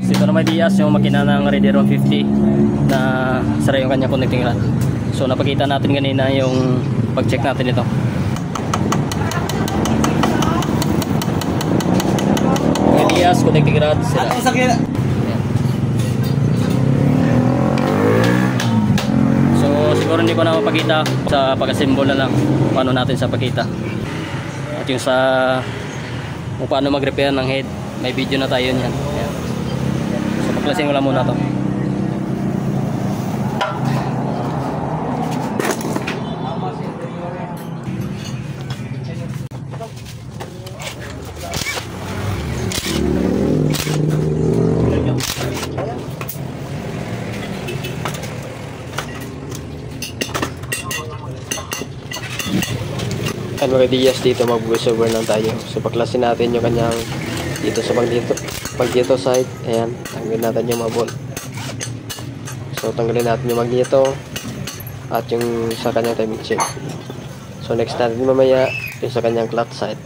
Dito naman Diaz yung makina ng Raideron 50 na sara yung kanyang connecting rod. So napakita natin kanina yung pag-check natin ito. Okay, Diaz connecting rod sila. So siguro hindi ko na mapakita sa pag-assemble na lang paano natin sa pakita. At yung sa kung paano mag-repair ng head, may video na tayo niyan. Ayan. So paklasin ko lang muna to. Mga Diaz dito mag-voiceover lang tayo. So paklasin natin yung kanyang dito sa pag-dito side. Ayan, tanggalin natin yung mga bolt. So tanggalin natin yung magneto at yung sa kanyang timing chain. So next natin mamaya yung sa kanyang clutch side.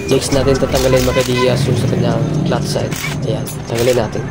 Next natin tatanggalin mga Diaz yung sa kanyang clutch side. Ayan, tanggalin natin.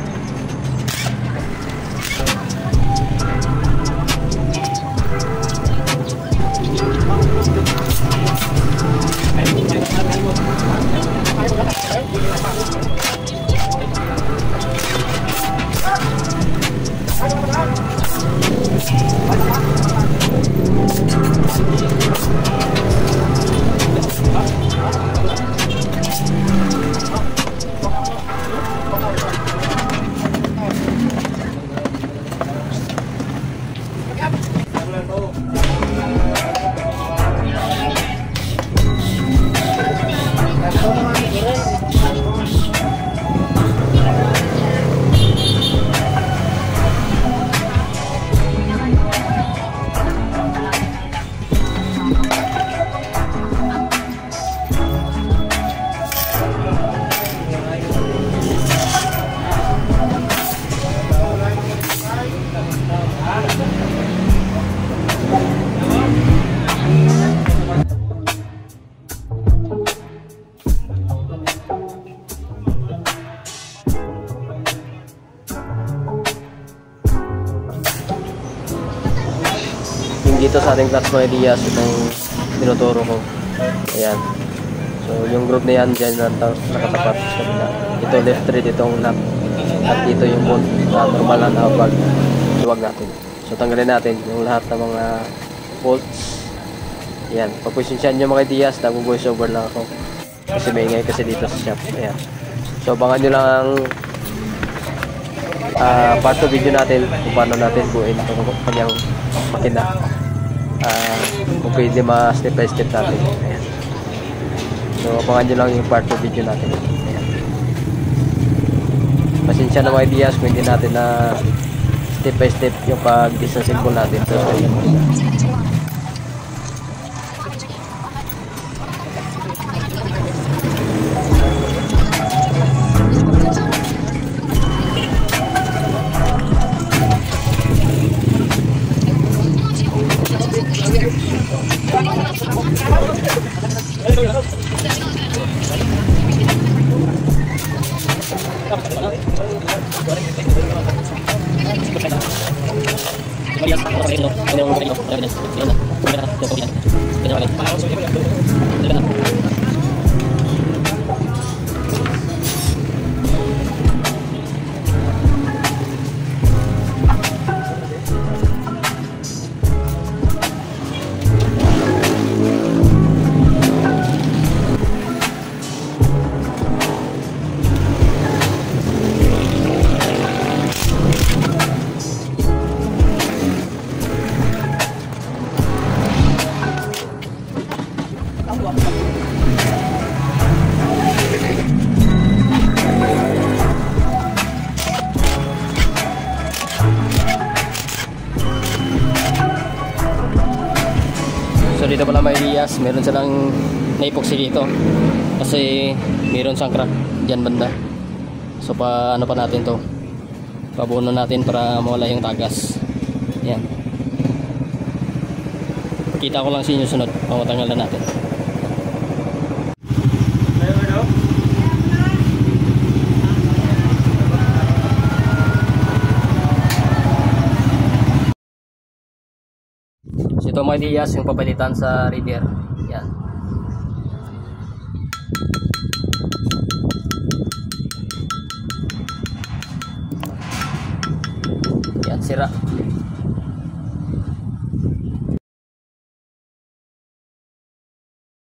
Dito sa ating clutch mga Diaz, itong tinuturo ko. Ayan. So yung group na yan dyan nakatapat sa kabila. Ito left thread, itong lock. At dito yung bolt na normal na valve. Luwag natin. So tanggalin natin yung lahat ng mga bolts. Ayan. Pagposisyon nyo mga Diaz, nag-voice over lang ako. Kasi may ingay kasi dito sa shop. Ayan. So abangan nyo lang ang part 2 video natin kung paano natin buuin itong kanyang makina. Kung pwede step by step natin. Ayan. So abangan nyo lang yung part 2 video natin. Ayan. Pasensya na mga ideas kung hindi natin na step by step yung pag-disassemble natin. So ayan. So dito pala may Elias, meron silang na-epoxy dito kasi meron siyang crack dyan banda. So ano pa natin to, pabuno natin para mawala yung tagas. Yan, kita ko lang sa inyo sunod, pamatanggalan natin. So ito mga Elias, yung papalitan sa radiator. Yan. Yan, sira.